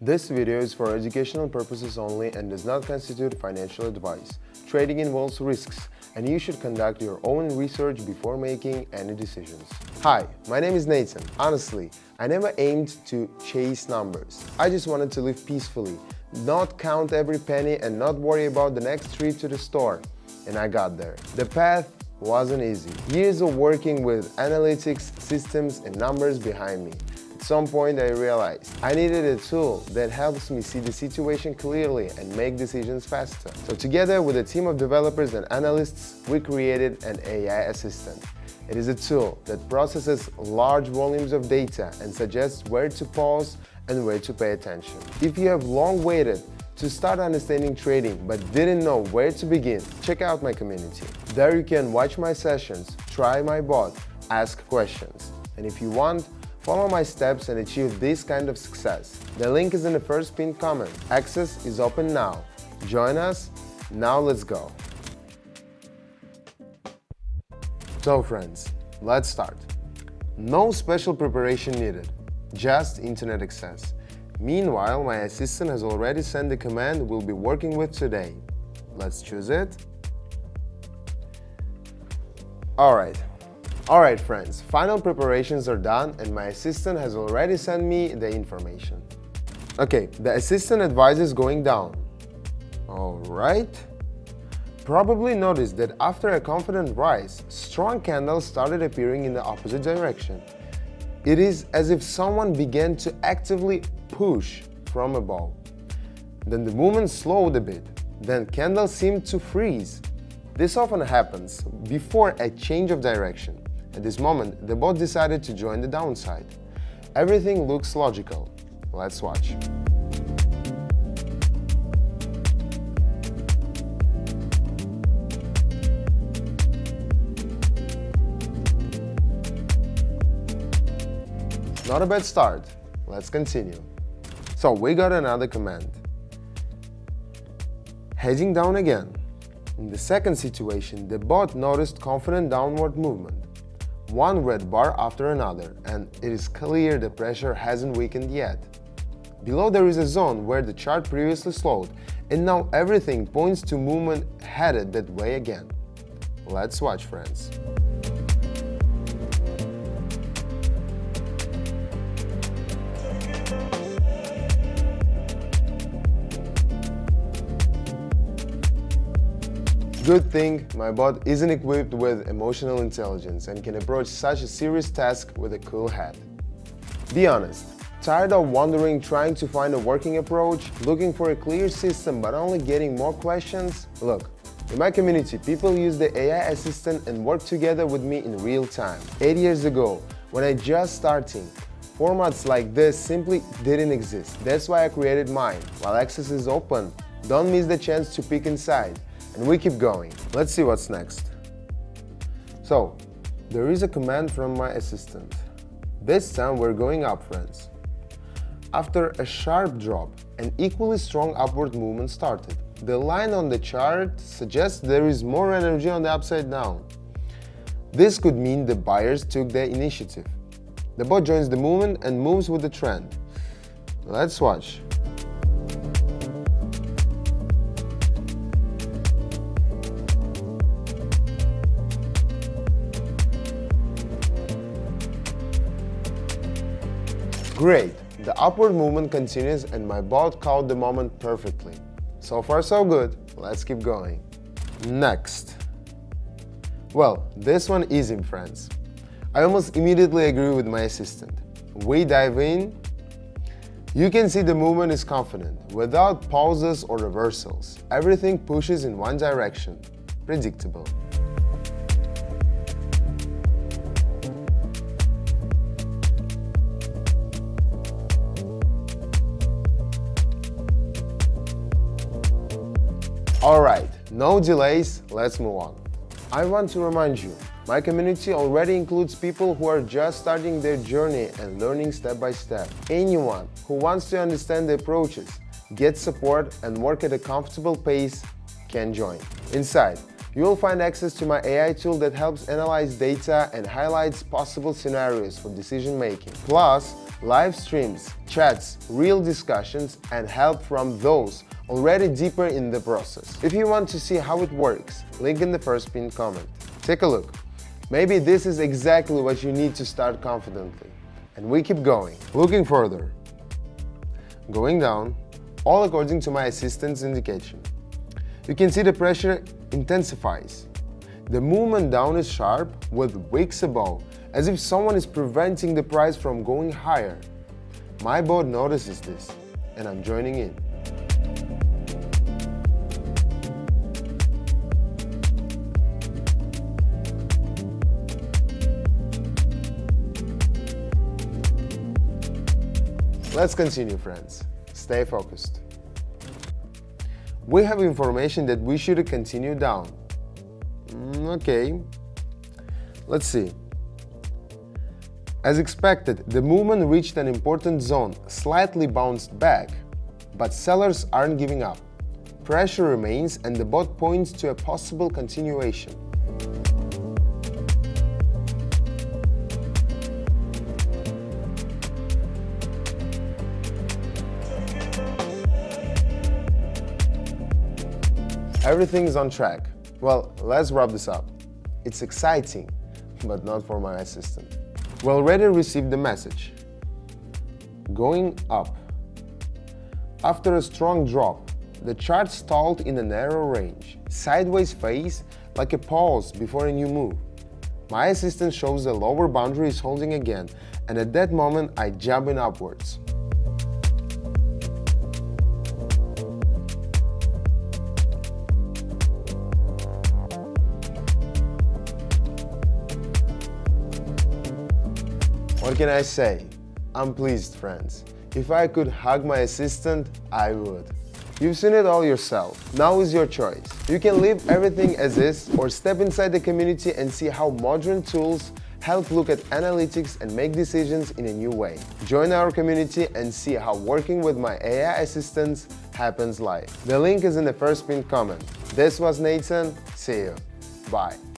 This video is for educational purposes only and does not constitute financial advice. Trading involves risks, and you should conduct your own research before making any decisions. Hi, my name is Nathan. Honestly, I never aimed to chase numbers. I just wanted to live peacefully, not count every penny and not worry about the next trip to the store. And I got there. The path wasn't easy. Years of working with analytics, systems, and numbers behind me. At some point I realized I needed a tool that helps me see the situation clearly and make decisions faster. So together with a team of developers and analysts, we created an AI assistant. It is a tool that processes large volumes of data and suggests where to pause and where to pay attention. If you have long waited to start understanding trading but didn't know where to begin, check out my community. There you can watch my sessions, try my bot, ask questions. And if you want, follow my steps and achieve this kind of success. The link is in the first pinned comment. Access is open now. Join us. Now let's go. So friends, let's start. No special preparation needed, just internet access. Meanwhile, my assistant has already sent the command we'll be working with today. Let's choose it. Alright friends, final preparations are done and my assistant has already sent me the information. Okay, the assistant advises going down. Alright. Probably noticed that after a confident rise, strong candles started appearing in the opposite direction. It is as if someone began to actively push from above. Then the movement slowed a bit. Then candles seemed to freeze. This often happens before a change of direction. At this moment, the bot decided to join the downside. Everything looks logical. Let's watch. Not a bad start. Let's continue. So we got another command. Heading down again. In the second situation, the bot noticed confident downward movement. One red bar after another, and it is clear the pressure hasn't weakened yet. Below there is a zone where the chart previously slowed, and now everything points to movement headed that way again. Let's watch, friends. Good thing my bot isn't equipped with emotional intelligence and can approach such a serious task with a cool head. Be honest, tired of wandering trying to find a working approach, looking for a clear system but only getting more questions? Look, in my community people use the AI assistant and work together with me in real time. 8 years ago, when I just started, formats like this simply didn't exist. That's why I created mine. While access is open, don't miss the chance to peek inside. And we keep going. Let's see what's next. So, there is a command from my assistant. This time we're going up, friends. After a sharp drop, an equally strong upward movement started. The line on the chart suggests there is more energy on the upside down. This could mean the buyers took the initiative. The bot joins the movement and moves with the trend. Let's watch. Great, the upward movement continues and my bot caught the moment perfectly. So far so good, let's keep going. Next. Well, this one is easy, friends. I almost immediately agree with my assistant. We dive in. You can see the movement is confident, without pauses or reversals. Everything pushes in one direction. Predictable. Alright, no delays, let's move on. I want to remind you, my community already includes people who are just starting their journey and learning step by step. Anyone who wants to understand the approaches, get support and work at a comfortable pace can join. Inside, you will find access to my AI tool that helps analyze data and highlights possible scenarios for decision making. Plus, live streams, chats, real discussions, and help from those already deeper in the process. If you want to see how it works, link in the first pinned comment. Take a look. Maybe this is exactly what you need to start confidently. And we keep going. Looking further. Going down, all according to my assistant's indication. You can see the pressure intensifies. The movement down is sharp with wicks above, as if someone is preventing the price from going higher. My bot notices this, and I'm joining in. Let's continue, friends. Stay focused. We have information that we should continue down. Okay. Let's see. As expected, the movement reached an important zone, slightly bounced back, but sellers aren't giving up. Pressure remains and the bot points to a possible continuation. Everything is on track. Well, let's wrap this up. It's exciting, but not for my assistant. We already received the message. Going up. After a strong drop, the chart stalled in a narrow range, sideways phase, like a pause before a new move. My assistant shows the lower boundary is holding again, and at that moment I jump in upwards. What can I say? I'm pleased, friends. If I could hug my assistant, I would. You've seen it all yourself. Now is your choice. You can leave everything as is or step inside the community and see how modern tools help look at analytics and make decisions in a new way. Join our community and see how working with my AI assistants happens live. The link is in the first pinned comment. This was Nathan. See you. Bye.